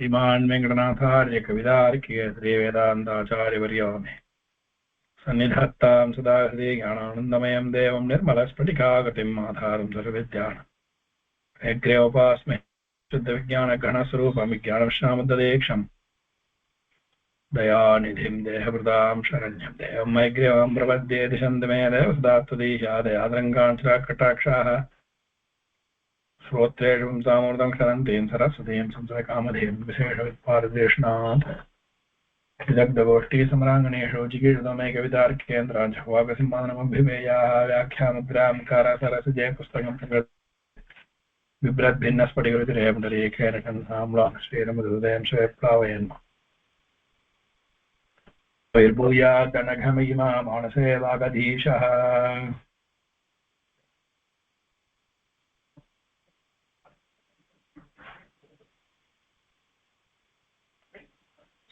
श्रीमान् वेङ्कटनाथार्य कवितार्किक श्रीवेदान्ताचार्यवर्यो मे सन्निधत्तां सदा हृदि ज्ञानानन्दमयं देवं निर्मलस्फटिकाकृतिम् आधारं सर्वविद्यानाम् अग्र्योपास्मे शुद्धविज्ञानघनस्वरूपं विज्ञानविश्रामदीक्षम् दयानिधिं देहभृतां शरण्यं देवं मैग्र्यवं प्रपद्ये दिशन्तु मे देवसुधात्वदीशा दयाद्रङ्गाक्षराकटाक्षाः श्रोत्रेषु सामूर्तं क्षरन्तीं सरस्वतीं संसकामधीं विशेषवित्पारदेशनाथ विदग्धगोष्ठी सम्राङ्गणेषु चिकीर्षतमेकविदार्केन्द्राञ्चवाकसिंहानमभिमेयाः व्याख्यामुद्रां कारसरसजय पुस्तकं बिभ्रद्भिन्नस्फटिकरुचिरेपटरेखेन कंसाम्लां श्रीरमदुदयं श्वेप्लावयन् वैर्भूयादनघमयिमा मानसे वागधीशः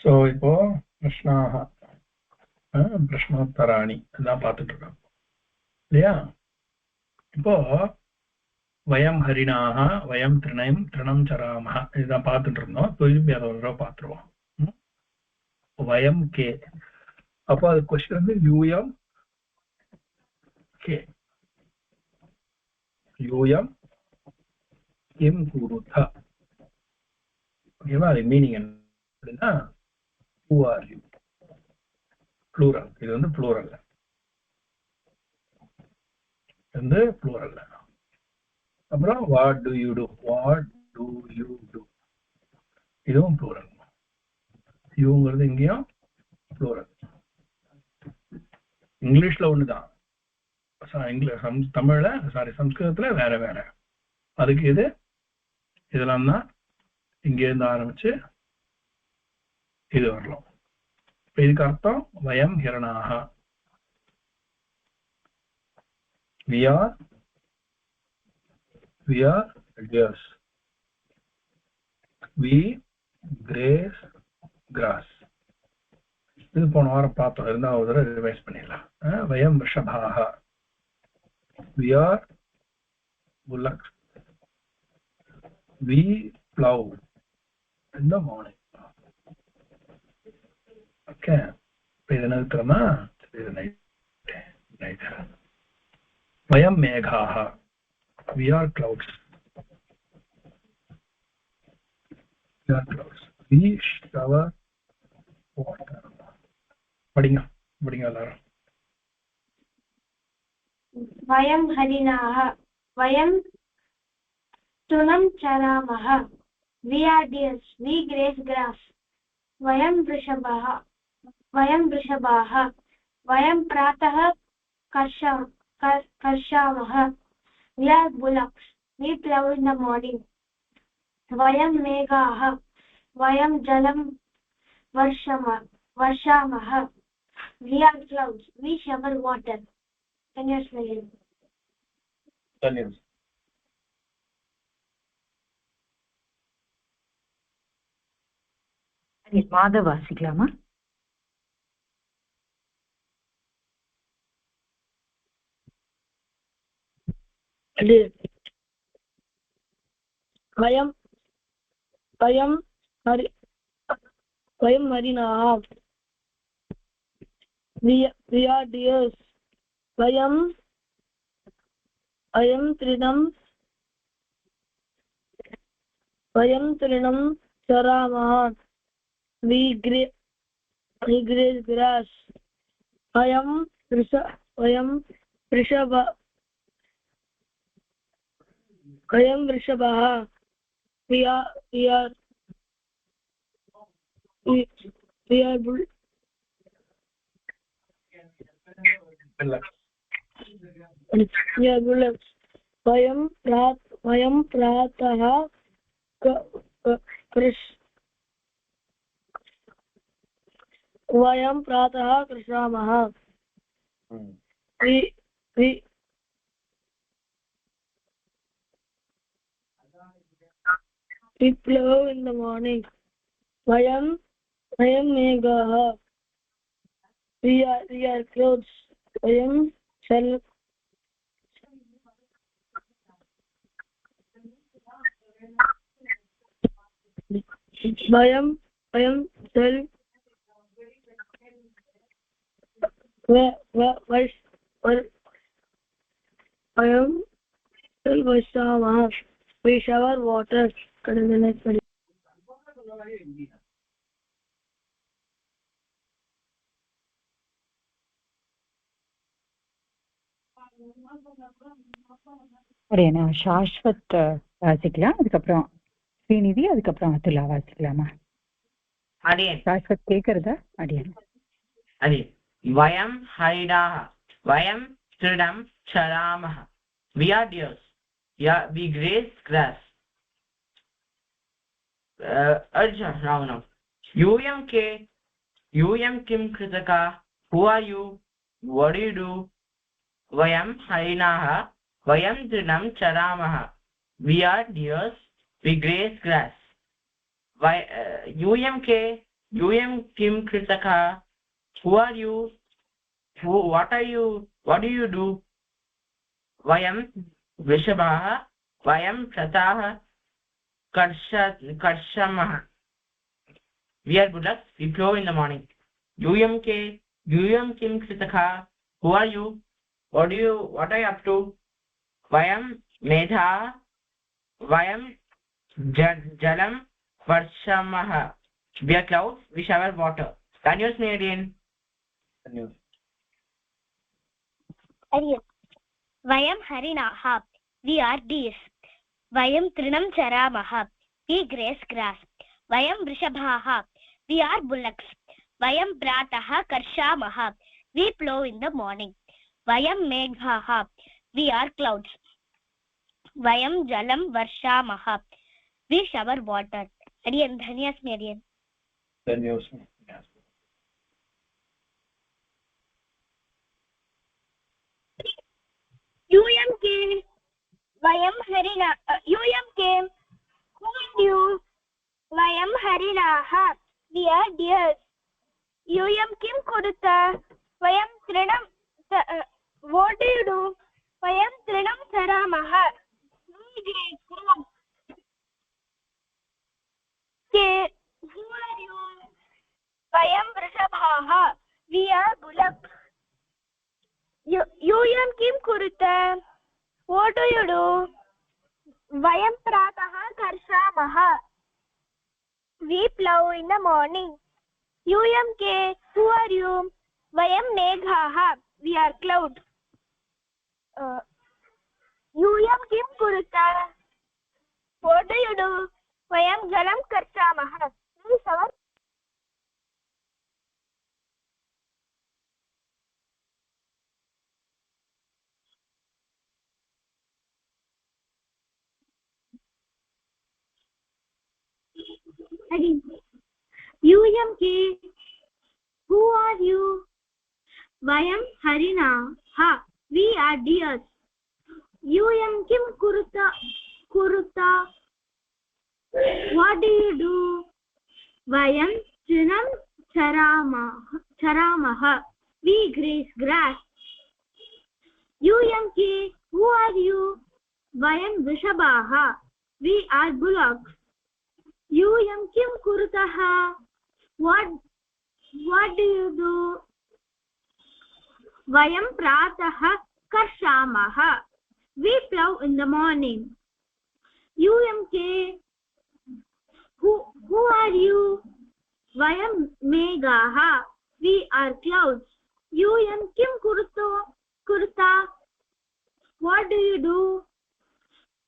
सो இப்போ प्रश्नाः प्रश्नोत्तराणि எல்லாம் பார்த்துட்டு இருக்கோம் இல்லையா இப்போ वयं हरिणाः वयं तृणं चरामः இதான் பார்த்துட்டு இருந்தோம் திருப்பி அதை ஒரு தடவை பார்த்துருவோம் वयं के அப்போ அது क्वेश्चन வந்து यूयं के यूयं किं कुरुथ ஓகேவா அது மீனிங் என்ன அப்படின்னா who are you plural இது வந்து plural வந்து plural அப்புறம் what do you do இதுவும் plural youங்கிறது இங்கேயும் plural இங்கிலீஷ்ல ஒண்ணுதான் தமிழ்ல சம்ஸ்கிருதத்துல வேற வேற அதுக்கு இதெல்லாம் தான் இங்க இருந்து ஆரம்பிச்சு இது வரலாம் இதுக்கு அர்த்தம் வயம் ஹிரணாக we are deers we graze grass இது போன வாரம் பார்த்தோம் இருந்தா ஒரு தடவை ரிவைஸ் பண்ணிடலாம் வயம் ரிஷபாக we are bullocks we plow in the morning okay இது நிறுத்துறோமா இது நைட் वयं मेघाः we are clouds we shower water படிங்க எல்லாரும் वयं हरिणाः वयं तृणं चरामः we are deers we graze grass वयं वृषभाः वयं प्रातः कर्षामः we are bullocks we plow in the morning वयं मेघाः वयं जलं वर्षामः we are clouds we shower water Madhava வாசிக்கலாமா वयं हरिणाः we are deers वयं तृणं चरामः we graze grass वयं वृषभाः we are bullocks वयं प्रातः कृषामः we plow in the morning वयं मेघाः we are clouds वयं वयं वर्षामः we shower water சரிண்ணா சாஸ்வத் வாசிக்கலாம் அதுக்கப்புறம் ஸ்ரீநிதி அதுக்கப்புறம் அதுலா வாசிக்கலாமா அடியன் சாஸ்வத் கேக்குறதா அடியன் அடியன் வயம் ஹரிடாஹ வயம் ஸ்ரிடம் சராமஹ we are deers we graze grass arjun ravanam yum kim kritaka who are you what do you do vayam harinaha vayam trinam charamaha we are deers we graze grass yum kim kritaka who are you what do you do vayam vrishabhaha vayam prataha karshamaha we are bullocks we plow in the morning yum kim kritaka who are you what are you up to vayam medha vayam jalam varshamaha we are clouds we shower water continuous median vayam harinaha we are deers vayam trinam charamaha we graze grass vayam vrishabhaha we are bullocks vayam prataha karshamaha we plow in the morning vayam meghaha we are clouds vayam jalam varshamaha we shower water adiyan dhanyasmi adiyan UMK vayam harina UMK who are you vayam harinaha we are deers UM kim kuruta vayam trinam what do you do vayam trinam charamaha who are you vayam vrishabhaha we are bullocks UM kim kuruta what do you do vayam prataha karshamaha we plow in the morning UMK who are you vayam meghaha we are cloud UM kim kuruta what do you do vayam jalam karshamaha we shower UMK who are you vayam harinaha we are deers UM kim kuruta what do you do vayam trinam charamaha we graze grass UMK who are you vayam vrishabhaha we are bullocks UM kim kurutaha what do you do vayam prataha karshamaha we plow in the morning UMK who are you vayam meghaha we are clouds UM kim kuruta what do you do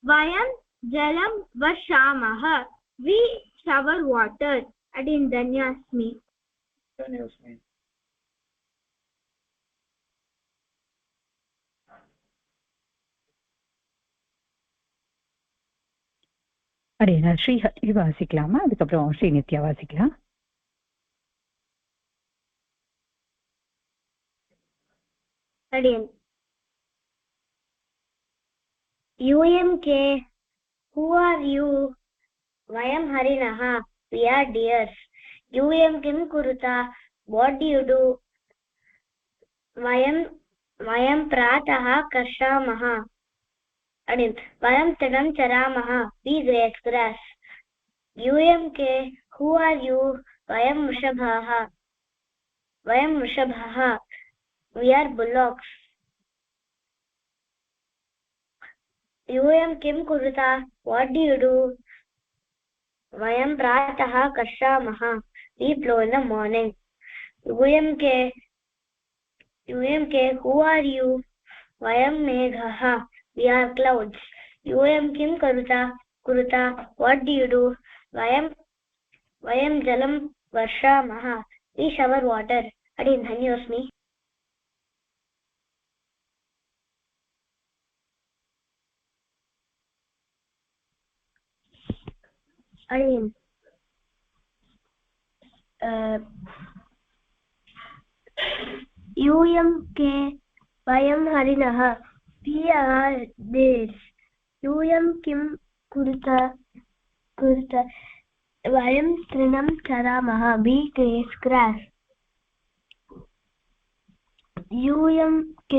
vayam jalam varshamaha we shower water adin dhanyasmi அடியண்ணா Srihari வாசிக்கலாமா அதுக்கப்புறம் ஸ்ரீநித்யா வாசிக்கலாம் adiyan UMK who are you vayam harinaha we are deers UM kim kuruta what do you do vayam prataha karshamaha adiyan vayam trinam charamaha we graze grass UMK Who are you? Vayam Vrishabhaha. Vayam Vrishabhaha. We are bullocks. Yuyam Kim Kuruta. What do you do? Vayam Prataha Karshamaha. We blow in the morning. Yuyam Ke. Who are you? Vayam Meghaha. We are clouds. Yuyam Kim Kuruta. What do you do? Vayam Jalam Varshamaha. We shower water. Adin Dhanyosmi. Adin UMK Vayam Harinaha. We are deers. UM Kim Kuruta. Vayam Trinam Charamaha. We graze grass. UMK.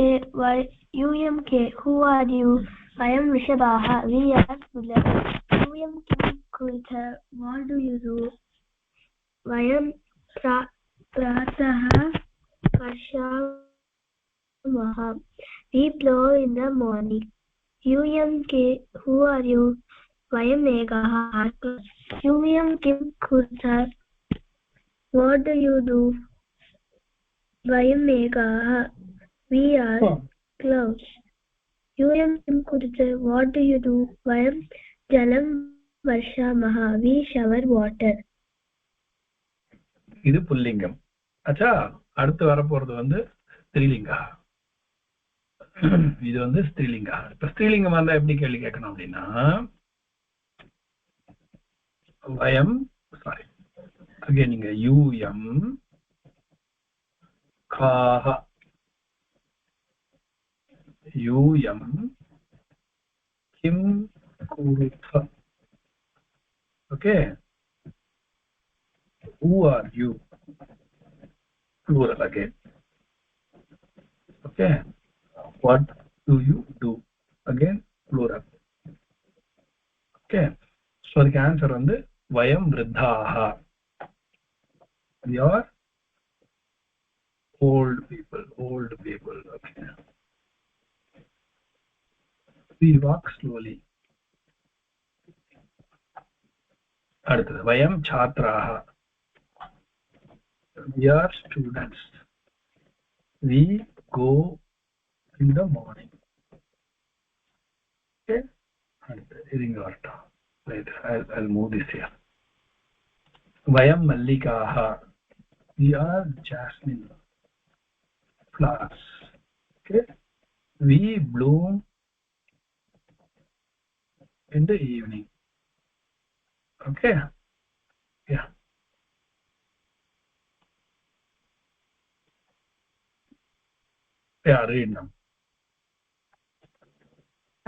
Who are you? Vayam Vrishabhaha. We are bullocks. UM Kim Kuruta. What do you do? Vayam Prataha Karshamaha. We blow in the morning. UMK. Who are you? Vayam Meghaha. UM Kim Kuruta. What do you do? Vayam Meghaha. We are clouds. UM Kim Kuruta. What do you do? Vayam Jalam Varshamaha. We shower water. இது புல்லிங்கம். அச்சா, அடுத்து வரப்போறது வந்து ஸ்திரீலிங்கா. இது வந்து ஸ்திரீலிங்கா. இப்ப ஸ்திரீலிங்கம் வந்தா எப்படி கேள்வி கேட்கணும் அப்படின்னா, வயம் சாரி அங்கே நீங்க யூஎம் காஹ யூஎம் கிம் குருத. Okay, who are you? Plural again. Okay, what do you do? Again plural. Okay, so the answer வந்து vayam vriddhaha. We are old people. Okay, we walk slowly. அடுத்தது vayam chhatraha. We are students. We go in the morning. Okay, right, I'll move this here. Vayam mallikaha. We are jasmine flowers. Okay, we bloom in the evening. Okay, yeah. Yeah, read now.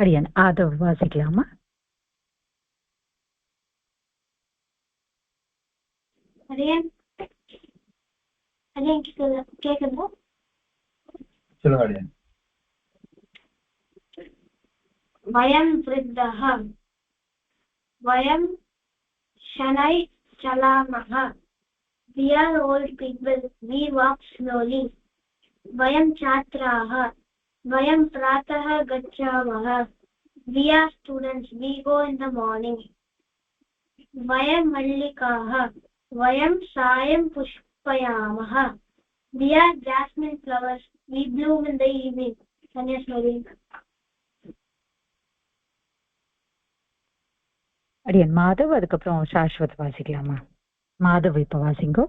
அடியன் ஆதவ் வாசிக்கலாமா? அடியன் கேக்குதா? சொல்லுங்க அடியன். வயம் விருத்தஹ. வயம் ஷனை சலாமஹ. We are old people. We walk slowly. Vayam Chatraha. Vayam Prataha Gacchamaha. We are students. We go in the morning. Vayam Mallikaha. Vayam Sayam Pushpayamaha. We are jasmine flowers. We bloom in the evening. Kanyaswari. அடியன் மாதவ், அதுக்கப்புறம் சாஸ்வத் வாசிக்கலாமா? மாதவ் இப்ப வாசிங்கோ.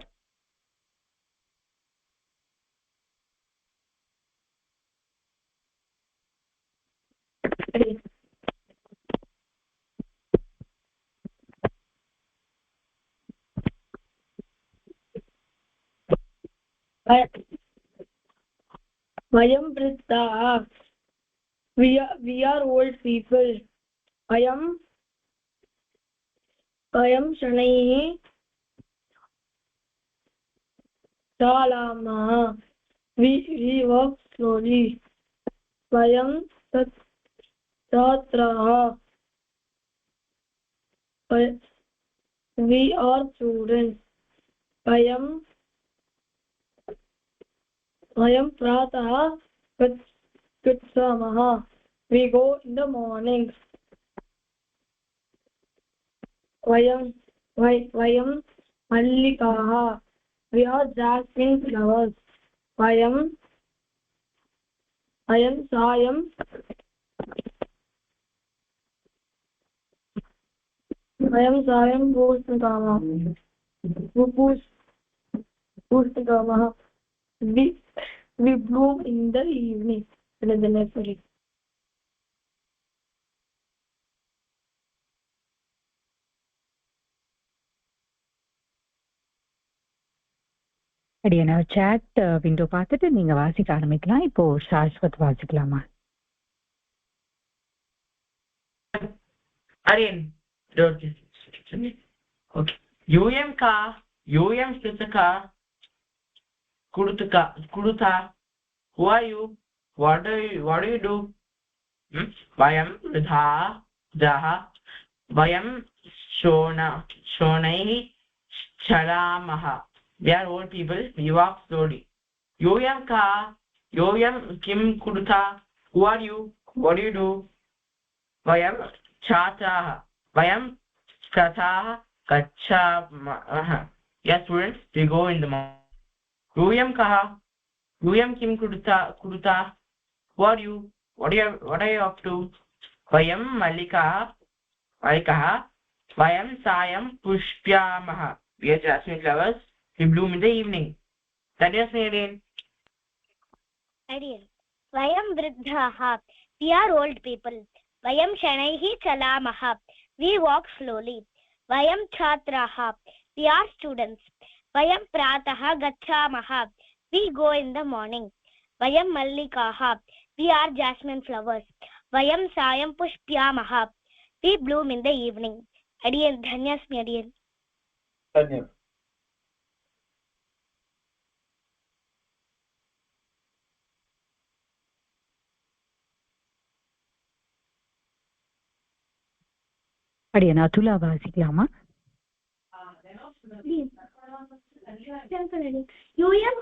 Vayam vriddhaha. We are old people. Vayam shanaihi salamaha. We walk slowly. Vayam chatraha. we are students. vayam pratah gachamah, we go in the morning. vayam mallikah, we are jasmine flowers. vayam sayam pushpikamah, we bloom in the evening. அடியன chat window பார்த்துட்டு நீங்க வாசிக்க ஆரம்பிக்கலாம். இப்போ சாஸ்வத் வாசிக்கலாமா? Aryan, okay. UM Sritaka, Kuruta, who are you? What do you do? Vayam Ridha, Jaha, Vayam Shonai, Charamaha. We are old people, we walk slowly. Yoyam Kim Kuruta, who are you? What do you do? Vayam Chataha, Vayam Chataha, Kachamaha. Yes, students, we go in the morning. Yoyam Kim Kuruta, who are you? What are you up to? Vayam Malikaha, Vayam Sayam Pushpyamaha. We are jasmine flowers. We bloom in the evening. That is me again. Vayam vriddhaha, we are old people. Vayam shanaihi chalamaha, we walk slowly. Vayam chhatraha, we are students. Vayam prataha gacchamaha, we go in the morning. Vayam mallikaha, we are jasmine flowers. Vayam sayam pushpyamaha, we bloom in the evening. Adiyan, dhanyasmi adiyan. Dhanyam. அடியன அதுலா வாசிக்கலாமா? Yoyam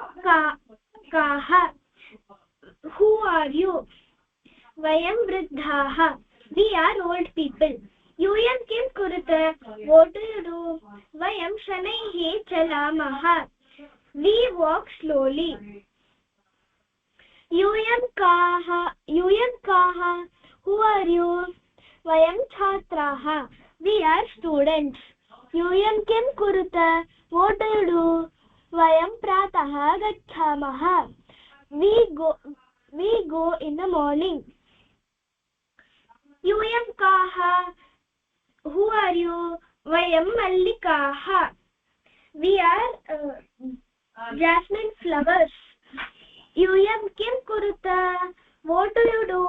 kaha, who are you? Vayam vriddhaha, we are old people. Yoyam kim kuruta, what do you do? Vayam shanaihi chalamaha, we walk slowly. Yoyam kaha, who are you? Vayam chhatraha, we are students. Yoyam kim kuruta, what do you do? Vayam prataha gacchamaha, we go in the morning. Yoyam kaha, who are you? Vayam mallikaha, we are jasmine flowers. Yoyam kim kuruta, what do you do?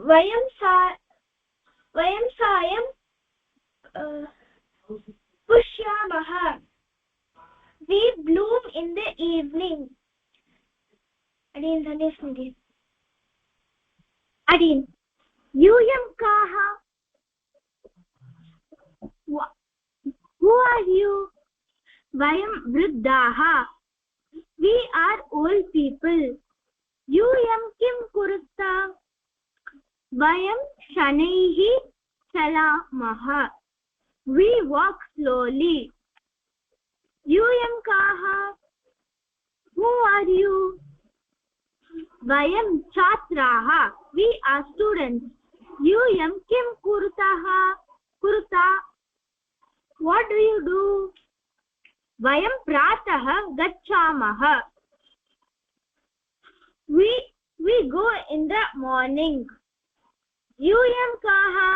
Vayam sayam pushyamaha, we bloom in the evening. Adin dhanesmidi. Adin Yoyam kaha, who are you? Vayam vriddhaha, we are old people. Yoyam kim kuruta, vayam shanaihi chalamaha, we walk slowly. Yoyam kaha, who are you? Vayam chhatraha, we are students. Yoyam kim kuruta, what do you do? Vayam prataha gacchamaha, we go in the morning. Yoyam kaha,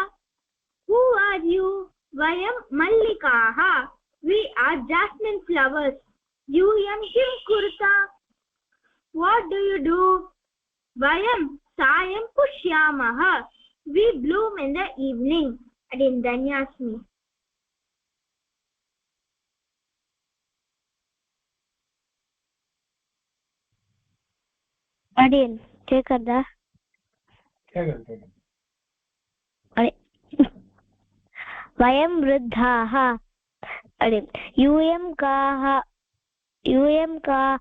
who are you? Vayam mallikaha, we are jasmine flowers. Yoyam kim kuruta, what do you do? Vayam sayam pushyamaha, we bloom in the evening. Adin dhanyasmi. Adin chekada. Check. Ade वयं वृद्धाः यूयं का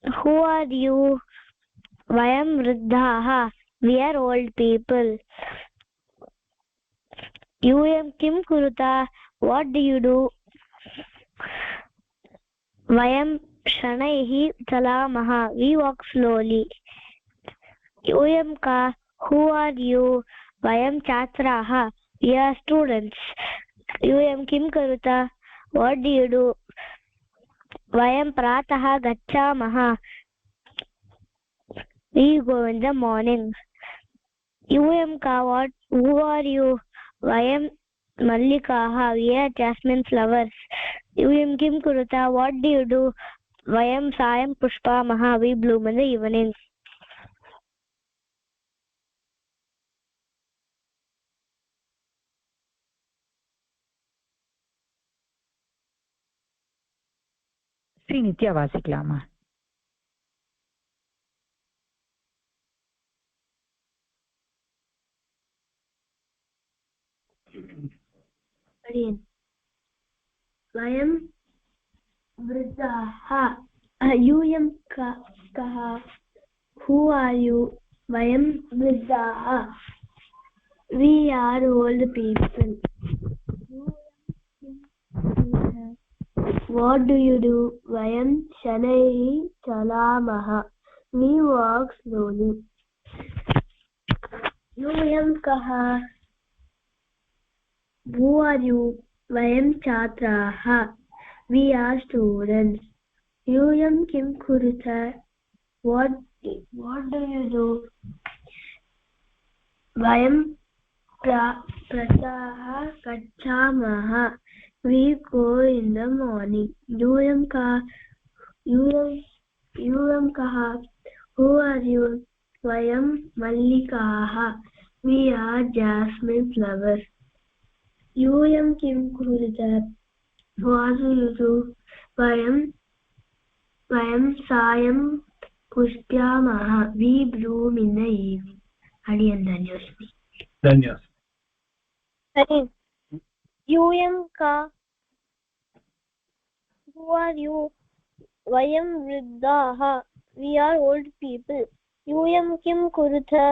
who are you वयं वृद्धाः we are old people यूयं किं कुरुता what do you do वयं शनैः चलामः we walk slowly यूयं का who are you वयं छात्राः we are students यूयं किं कुरुता what do you do वयं प्रातः गच्छामः we go in the morning यूयं का what who are you वयं मल्लिकाः we are jasmine flowers यूयं किं कुरुता what do you do वयं सायं पुष्पामः we bloom in the evening Srinithya வாசிக்கலாமா? वयं वृद्धाः यूयं कः who are you वयं वृद्धाः we are old people what do you do वयं शनैः चलामः we walk slowly यूयं कः who are you वयं छात्राः we are students यूयं किं कुरुता what do you do वयं प्रातः गच्छामः we go in the morning यूयं कः who are you वयं मल्लिकाः we are jasmine flowers यूयं किं कुरुता what do you do वयं सायं पुष्पामः we bloom in the evening हरियं धन्योस्मि धन्यवाद यूयं का who are you वयं वृद्धाः we are old people यूयं किं कुरुता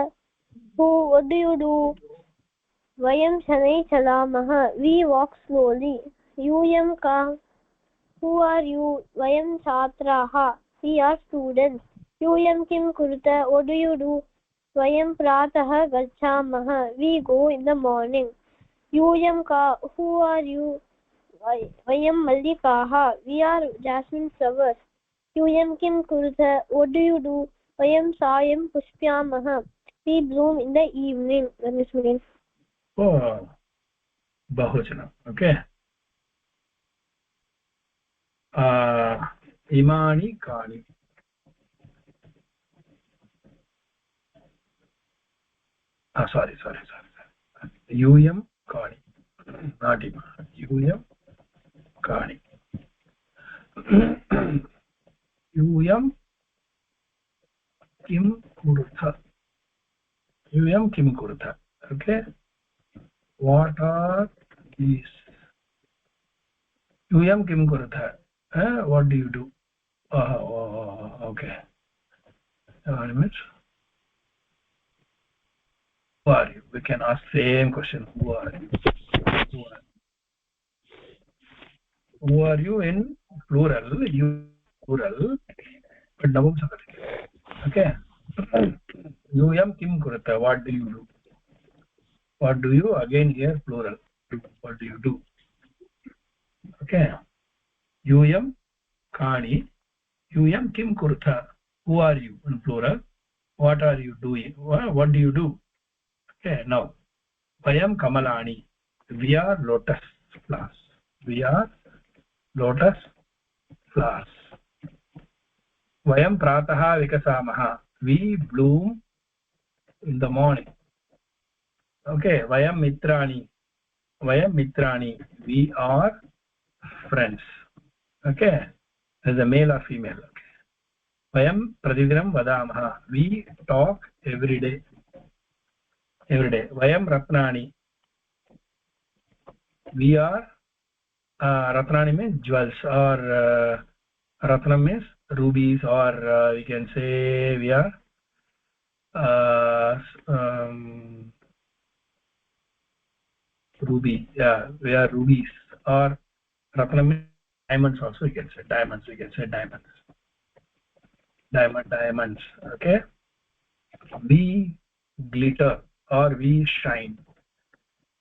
what do you do वयं शनैः चलामः we walk slowly यूयं का who are you वयं छात्राः we are students यूयं किं कुरुता what do you do वयं प्रातः गच्छामः we go in the morning यूयं का who are you वयं मल्लिकाः we are jasmine flowers यूयं किं कुरुता what do you do वयं सायं पुष्पामः we bloom in the evening बहुवचनम् ओके इमानि कानि sorry यूयं कानि not इमानि यूयं कानि यूयं किं कुरुता यूयं किं कुरुता okay what are these यूयं किं कुरुता what do you do okay one minute who are you we can ask same question who are you in plural you plural but navamsakati okay यूयं किं कुरुता what do you do what do you again here plural what do you do okay यूयं कानि यूयं किं कुरुता who are you in plural what are you doing what do you do okay now vayam kamalani we are lotus flowers we are lotus flowers vayam pratah vikasamah we bloom in the morning okay vayam mitrani we are friends okay as a male or female okay vayam pratidinam vadamah we talk every day vayam ratnani we are ratnani means jewels, or ratnam means rubies, or we can say we are ruby, yeah, we are rubies, or ratnam means diamonds also, we can say diamonds, we can say diamonds. Okay, we glitter or we shine.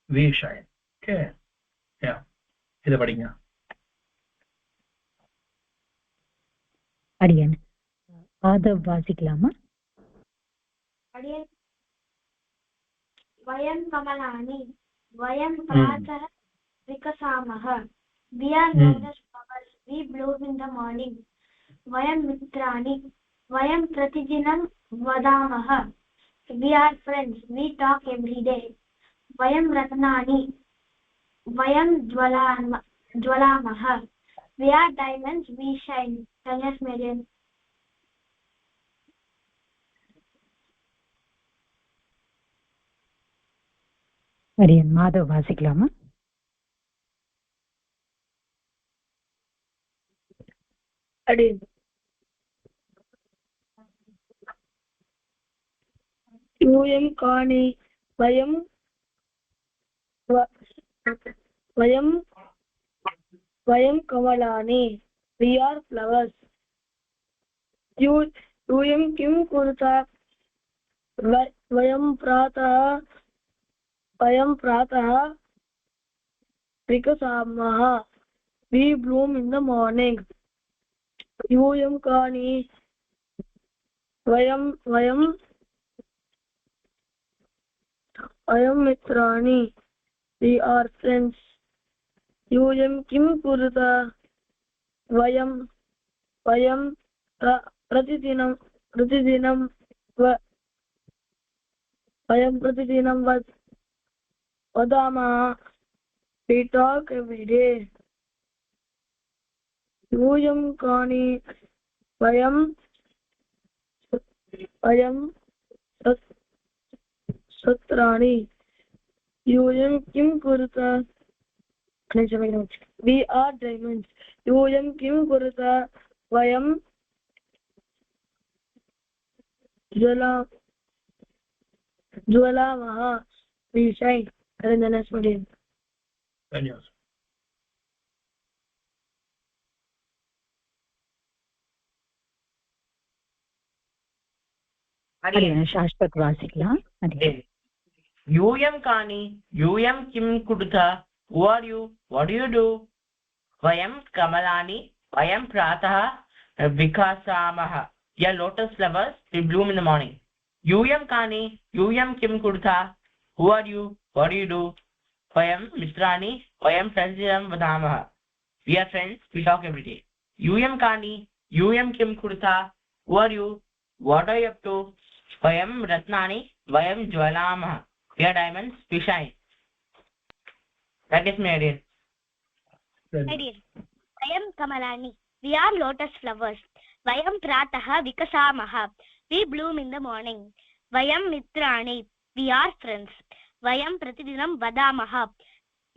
Okay, yeah, idu padinga. அடியன் ஆதவ் வாசிக்கலாமா? वयं कमलानि वयं प्रातः विकसामः we are lotus flowers we bloom in the morning वयं मित्राणि वयं प्रतिदिनं वदामः we are friends we talk every day वयं रत्नानि वयं ज्वलामः we are diamonds we shine. Tanyas Marian. அடியன் மாதவ் வாசிக்கலாமா? अडियन् यूयं कानि वयं कमलानि we are flowers यूयं किं कुरुता वयं प्रातः विकसामः we bloom in the morning यूयं कानि वयं मित्राणि we are friends यूयं किं कुरुता वयं प्रतिदिनं वदामः we talk every day यूयं कानि वयं सत्राणि यूयं किं कुरुता we are diamonds यूयं किं कुरुता वयं ज्वलामः we shine. Dhanyawad. அடியன் சாஷ்வத் வாசிக்கலாம். அடியன் यूयं कानि यूयं किं कुरुता who are you what do you do vayam kamalani vayam pratah vikasamaha we are lotus flowers we bloom in the morning यूयं कानि यूयं किं कुरुता who are you what do you do vayam mitrani vayam प्रतिदिनं वदामः we are friends we talk every day यूयं कानि यूयं किं कुरुता who are you what are you up to vayam ratnani vayam jwalamah we are diamonds we shine. That is my idea. Vayam kamalani we are lotus flowers vayam pratah vikasamaha we bloom in the morning vayam mitrani we are friends vayam pratidinam vadamaha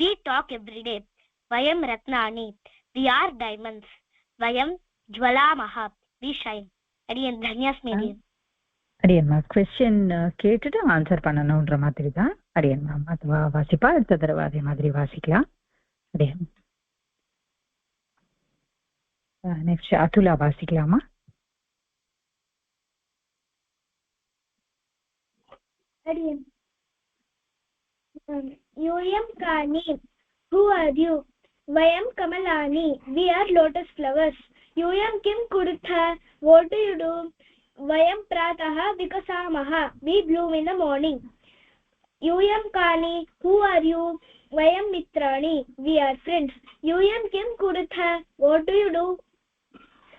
we talk every day vayam ratnani we are diamonds vayam jwalamaha we shine. Adiyan dhanyasmi. அடியன்மா question கேட்டுட்டு answer பண்ணணுன்ற மாதிரி தான். அடியன்மா அதுவா வாசிப்பா, அடுத்த தடவை அதே மாதிரி வாசிக்கலாம். அடியன் நெக்ஸ்ட் அதுலா வாசிக்கலாமா? Adiyan यूयं कानि who are you vayam kamalani we are lotus flowers यूयं किं कुरुता what do you do vayam pratah vikasamaha we bloom in the morning यूयं कानि who are you vayam mitrani we are friends यूयं किं कुरुता what do you do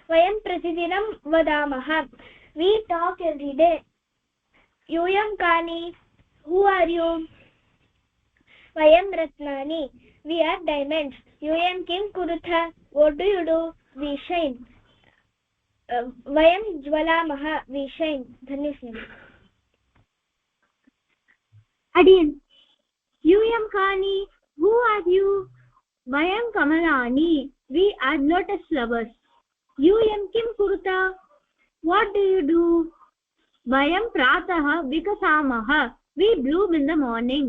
vayam pratidinam vadamaha we talk every day यूयं कानि who are you vayam ratnani we are diamonds यूयं किं कुरुता what do you do we shine vayam jwalamah we shine. Dhanyasmi. Adiyan यूयं कानि who are you? Vayam Kamalani, we are lotus flowers. Yum kim kurta, what do you do? Vayam Pratah Vikasamaha, we bloom in the morning.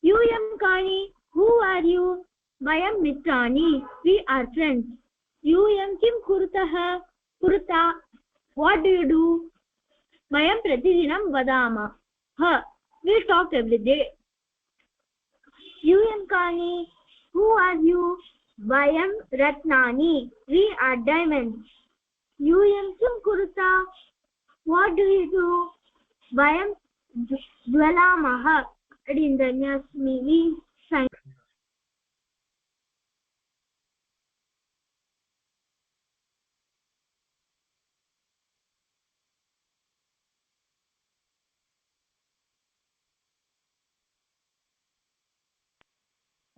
Yum Kani, who are you? Vayam Mitrani, we are friends. Yum kim kurta, what do you do? Vayam Pratidinam Vadamaha, we talk every day. Yum Kani, who are you? Vayam Ratnani, we are diamonds. Yum kim kurta, what do you do? Vayam Jwalamaha, Adindanyasmi, we shine.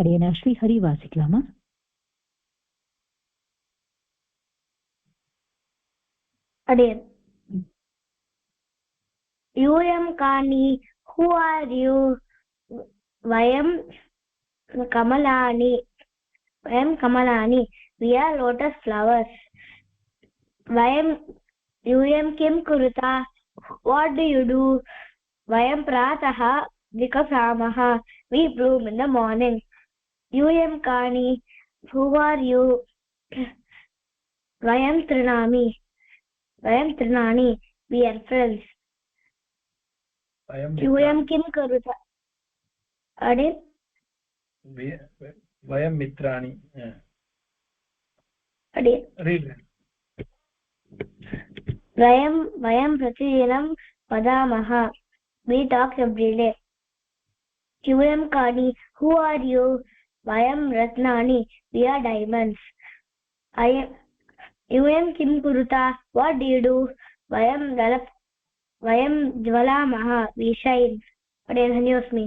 அடியேன் ஸ்ரீ ஹரி வாசிக்கலாமா? Again. Yum Kani, who are you? Vayam Kamalani, we are lotus flowers. Vayam Yum kim kurta, what do you do? Vayam Pratah Vikasamaha, we bloom in the morning. Yum Kani, who are you? Vayam Trinani, we are friends. Yum kim kurta, Ade? Vayam Mitrani. Ade? Read. Vayam Pratidinam Vadamaha, we talk every day. Yum Kani, who are you? Vayam Ratnani, we are diamonds. Yum kim kurta, what do you do? Vayam Jwalamaha, we shine. Again, Hanyosmi.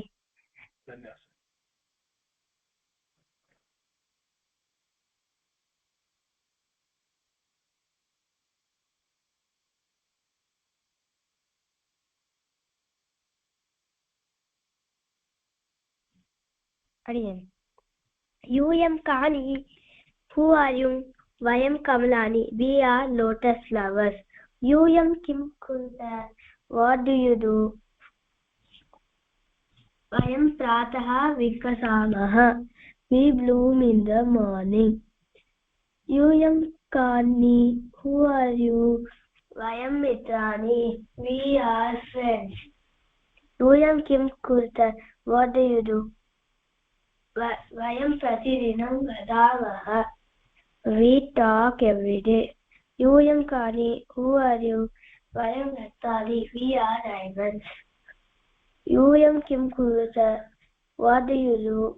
Again. Yum Kani, who are you? Vayam Kamalani, we are lotus flowers. Yum kim kurta, what do you do? Vayam Pratah Vikasamaha, we bloom in the morning. Yum Kani, who are you? Vayam Mitrani, we are friends. Yum kim kurta, what do you do? Vayam Pratidinam Vadavaha, we talk every day. Yum Kani, who are you? Vayam Ratnani, we are diamonds. Yum kim kurta, what do you do?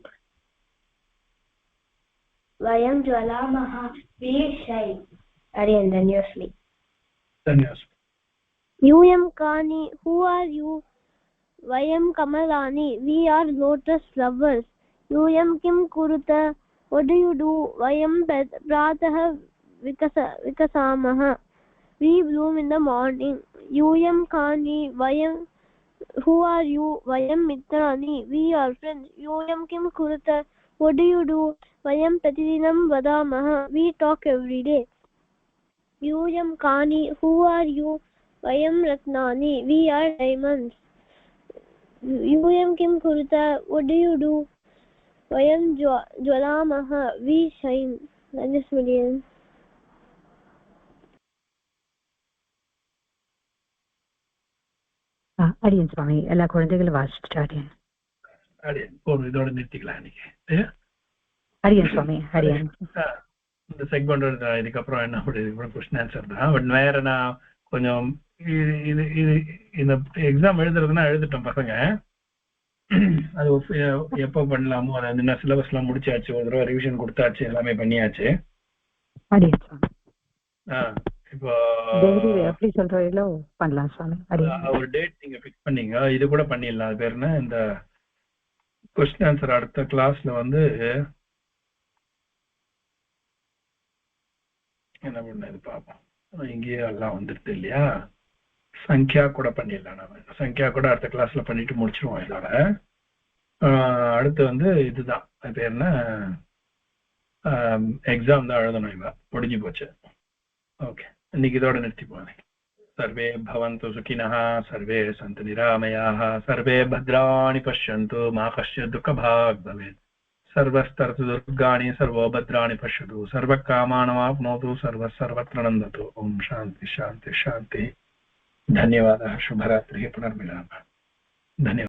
Vayam Jwalamaha, we shine. Again, Danyosmi. Yum Kani, who are you? Vayam Kamalani, we are lotus flowers. Yum kim kurta, what do you do? Vayam Pratah Vikasamaha, we bloom in the morning. Yum Kani, who are you? Vayam Mitrani, we are friends. Yum kim kurta, what do you do? Vayam Pratidinam Vadamaha, we talk every day. Yum Kani, who are you? Vayam Ratnani, we are diamonds. Yum kim kurta, what do you do? Vayam Jwalamaha, we shine. That's million. அடியன் சுவாமி, எல்லா குழந்தைகளும் வாசிச்சுட்டு அடியன். இதோட நிறுத்திக்கலாம் இன்னைக்கு. அடியன் சுவாமி, அடியன். இந்த செக்மெண்ட் இதுக்கப்புறம் என்ன கொஸ்டின் ஆன்சர் தான். பட் வேற நான் கொஞ்சம் இது இந்த எக்ஸாம் எழுதுறதுன்னா எழுதிட்டோம் பசங்க. அது எப்போ பண்ணலாமோ அதை வந்து சிலபஸ் எல்லாம் முடிச்சாச்சு, ஒரு தடவை ரிவிஷன் கொடுத்தாச்சு, எல்லாமே பண்ணியாச்சு. இப்போ எப்படி சொல்றீங்களோ பண்ணலாம் சுவாமி. ஒரு டேட் நீங்க ஃபிக்ஸ் பண்ணீங்க, இது கூட பண்ணிடலாம். அது பேர் என்ன, இந்த கொஸ்டின் ஆன்சர் அடுத்த கிளாஸ்ல வந்து என்ன பண்ணது பார்ப்போம். இங்கேயே எல்லாம் வந்துடுது இல்லையா, சங்கியா கூட பண்ணிடலாம். நம்ம சங்கியா கூட அடுத்த கிளாஸ்ல பண்ணிட்டு முடிச்சிருவோம். இதோட அடுத்து வந்து இதுதான் அது பேர் என்ன, எக்ஸாம் தான் எழுதணும், இவ முடிஞ்சு போச்சு. ஓகே, இன்னைக்கு இதோட நிறுத்திப்போம். सर्वे भवन्तु सुखिनः, सर्वे सन्तु निरामयाः, सर्वे भद्राणि पश्यन्तु, मा कश्चित् दुःखभाग् भवेत्, सर्वस्तरतु दुर्गाणि, सर्वो भद्राणि पश्यतु, सर्वकामानवाप्नोतु, सर्वत्र नन्दतु. ओम शान्ति शान्ति शान्ति. धन्यवादः. शुभरात्रिः. पुनर्मिलामः. धन्यवादः.